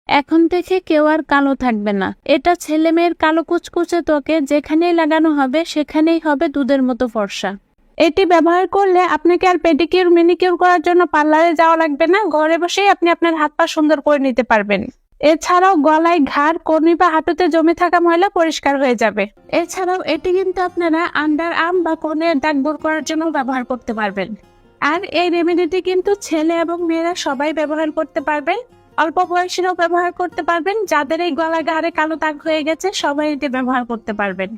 এখন থেকে কেউ আর কালো থাকবে না। এটা ছেলে মেয়ের কালো কুচকুচে ত্বকে যেখানেই লাগানো হবে সেখানেই হবে দুধের মতো ফর্সা। এটি ব্যবহার করলে আপনাকে আর পেডিকিউর ম্যানিকিউর করার জন্য পার্লারে যাওয়া লাগবে না। ঘরে বসেই আপনি আপনার হাত পা সুন্দর করে নিতে পারবেন। এছাড়াও গলায়, ঘাড়, কনুই বা হাঁটুতে জমে থাকা ময়লা পরিষ্কার হয়ে যাবে। এছাড়াও এটি কিন্তু আপনারা আন্ডার আর্ম বা কোণের দাগ দূর করার জন্য ব্যবহার করতে পারবেন। আর এই রেমেডিটি কিন্তু ছেলে এবং মেয়েরা সবাই ব্যবহার করতে পারবেন। অল্প বয়সীরাও ব্যবহার করতে পারবেন। যাদের এই গলা ঘাড়ে কালো দাগ হয়ে গেছে সবাই এটি ব্যবহার করতে পারবেন।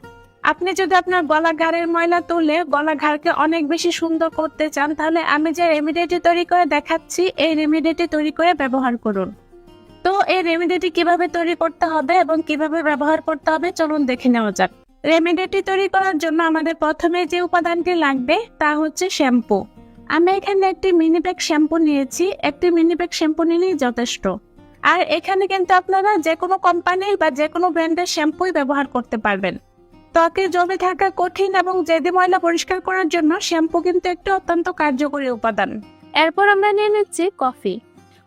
আপনি যদি আপনার গলা ঘাড়ের ময়লা তুলে গলা ঘাড়কে অনেক বেশি সুন্দর করতে চান, তাহলে আমি যে রেমেডিটি তৈরি করে দেখাচ্ছি এই রেমেডিটি তৈরি করে ব্যবহার করুন। তো এই রেমেডিটি কিভাবে তৈরি করতে হবে এবং কিভাবে ব্যবহার করতে হবে চলুন দেখে নেওয়া যাক। রেমেডিটি তৈরি করার জন্য আমাদের প্রথমে যে উপাদানটি লাগবে তা হচ্ছে শ্যাম্পু। আমি এখানে একটি মিনি প্যাক শ্যাম্পু নিয়েছি। একটি মিনি প্যাক শ্যাম্পু নিলেই যথেষ্ট। আর এখানে কিন্তু আপনারা যে কোনো কোম্পানির বা যে কোনো ব্র্যান্ডের শ্যাম্পুই ব্যবহার করতে পারবেন। ত্বকে জমে থাকা কঠিন এবং জেদি ময়লা পরিষ্কার করার জন্য শ্যাম্পু কিন্তু একটি অত্যন্ত কার্যকরী উপাদান। এরপর আমরা নিয়ে নিচ্ছি কফি।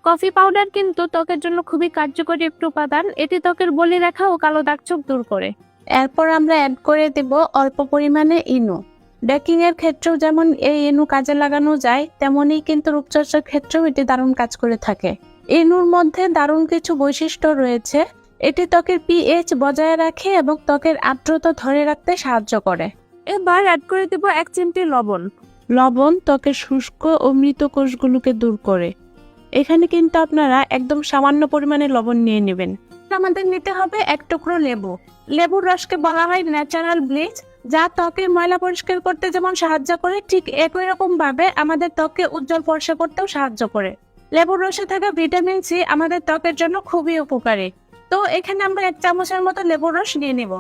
কফি পাউডার কিন্তু ত্বকের জন্য খুবই কার্যকরী একটি উপাদান। এটি ত্বকের বলিরেখা ও কালো দাগ ছোপ দূর করে। এরপর আমরা অ্যাড করে দেব অল্প পরিমাণে ইনো। বেকিং এর ক্ষেত্রেও যেমন এই ইনো কাজে লাগানো যায়, তেমনই কিন্তু রূপচর্চার ক্ষেত্রেও এটি দারুণ কাজ করে থাকে। ইনুর মধ্যে দারুণ কিছু বৈশিষ্ট্য রয়েছে। এটি ত্বকের পিএইচ বজায় রাখে এবং ত্বকের আর্দ্রতা ধরে রাখতে সাহায্য করে। এবার অ্যাড করে দেব 1 চিমটি লবণ। লবণ ত্বকের শুষ্ক ও মৃত কোষগুলোকে দূর করে। এখানে কিন্তু আপনারা একদম সামান্য পরিমাণে লবণ নিয়ে নেবেন। আমাদের নিতে হবে 1 টুকরো লেবু। লেবুর রসকে বলা হয় ন্যাচারাল ব্লিচ, যা ত্বকের ময়লা পরিষ্কার করতে যেমন সাহায্য করে, ঠিক একই রকম ভাবে আমাদের ত্বককে উজ্জ্বল ফর্সা করতেও সাহায্য করে। লেবুর রসে থাকা ভিটামিন সি আমাদের ত্বকের জন্য খুবই উপকারী। তো এখানে আমরা 1 চামচের মতো লেবুর রস নিয়ে নিব।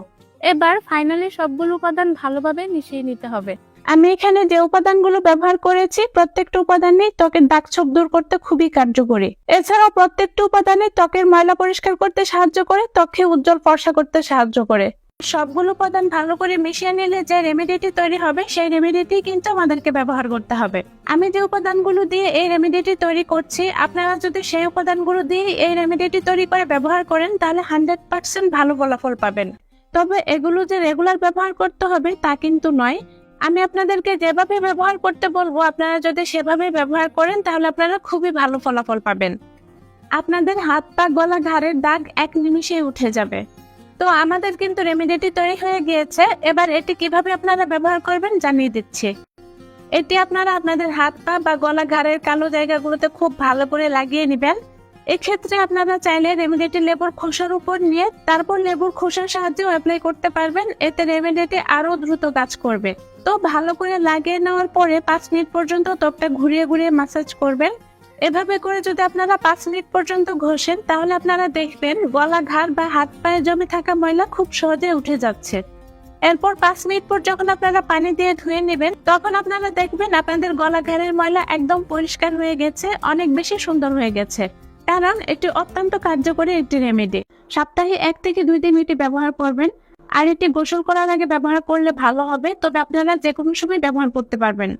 এবার ফাইনালি সবগুলো উপাদান ভালোভাবে মিশিয়ে নিতে হবে। আমি এখানে যে উপাদানগুলো ব্যবহার করেছি প্রত্যেকটা উপাদানই ত্বকের দাগ ছোপ দূর করতে খুবই কার্যকরী। এছাড়াও প্রত্যেকটা উপাদানই ত্বকের ময়লা পরিষ্কার করতে সাহায্য করে, ত্বককে উজ্জ্বল ফর্সা করতে সাহায্য করে। সবগুলো উপাদান ভালো করে মিশিয়ে নিলে যে রেমেডিটি তৈরি হবে সেই রেমেডিটি কিন্তু আমাদেরকে ব্যবহার করতে হবে। আমি যে উপাদানগুলো দিয়ে এই রেমেডিটি তৈরি করছি, আপনারা যদি সেই উপাদানগুলো দিয়ে এই রেমেডিটি তৈরি করে ব্যবহার করেন তাহলে 100% ভালো ফলাফল পাবেন। তবে এগুলো যে রেগুলার ব্যবহার করতে হবে তা কিন্তু নয়। আমি আপনাদেরকে যেভাবে ব্যবহার করতে বলবো আপনারা যদি সেভাবে ব্যবহার করেন তাহলে আপনারা খুবই ভালো ফলাফল পাবেন। আপনাদের হাত পা গলা ঘাড়ের দাগ 1 নিমিষেই উঠে যাবে। তো আমাদের কিন্তু রেমেডিটি তৈরি হয়ে গিয়েছে। এবার এটি কিভাবে আপনারা ব্যবহার করবেন জানিয়ে দিচ্ছি। এটি আপনারা আপনাদের হাত পা বা গলা ঘাড়ের কালো জায়গাগুলোতে খুব ভালো করে লাগিয়ে নেবেন। এক্ষেত্রে আপনারা চাইলে রেমেডিটি লেবুর খোসার উপর নিয়ে তারপর লেবুর খোসার সাহায্যেও অ্যাপ্লাই করতে পারবেন। এতে রেমেডিটি আরো দ্রুত কাজ করবে। তো ভালো করে লাগিয়ে নেওয়ার পরে 5 মিনিট পর্যন্ত ত্বকটা ঘুরিয়ে ঘুরিয়ে ম্যাসাজ করবেন। এভাবে করে যদি আপনারা 5 মিনিট পর্যন্ত ঘষেন তাহলে আপনারা দেখবেন গলা ঘাড় বা হাত পায়ে জমে থাকা ময়লা খুব সহজে উঠে যাচ্ছে। এরপর 5 মিনিট পর যখন আপনারা পানি দিয়ে ধুয়ে নেবেন তখন আপনারা দেখবেন আপনাদের গলা ঘাড়ের ময়লা একদম পরিষ্কার হয়ে গেছে, অনেক বেশি সুন্দর হয়ে গেছে। কারণ এটি অত্যন্ত কার্যকরী একটি রেমেডি। সপ্তাহে 1 থেকে 2 দিন এটি ব্যবহার করবেন। আর এটি গোসল করার আগে ব্যবহার করলে ভালো হবে, তবে আপনারা যে কোনো সময় ব্যবহার করতে পারবেন।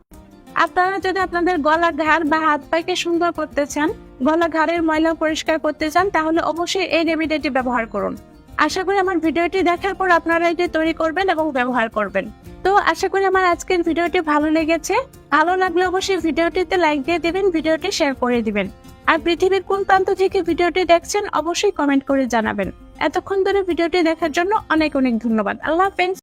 আপনারা যদি আপনাদের গলা ঘাড় বা হাত পাকে সুন্দর করতে চান, গলা ঘাড়ের ময়লা পরিষ্কার করতে চান, তাহলে অবশ্যই এই রেমেডিটি ব্যবহার করুন। আশা করি আমার ভিডিওটি দেখার পর আপনারা এটি তৈরি করবেন এবং ব্যবহার করবেন। তো আশা করি আমার আজকের ভিডিওটি ভালো লেগেছে। ভালো লাগলে অবশ্যই ভিডিওটিতে লাইক দিয়ে দিবেন, ভিডিওটি শেয়ার করে দিবেন। আর পৃথিবীর কোন প্রান্ত থেকে ভিডিওটি দেখছেন অবশ্যই কমেন্ট করে জানাবেন। এতক্ষণ ধরে ভিডিওটি দেখার জন্য অনেক অনেক ধন্যবাদ। আল্লাহ হাফেজ।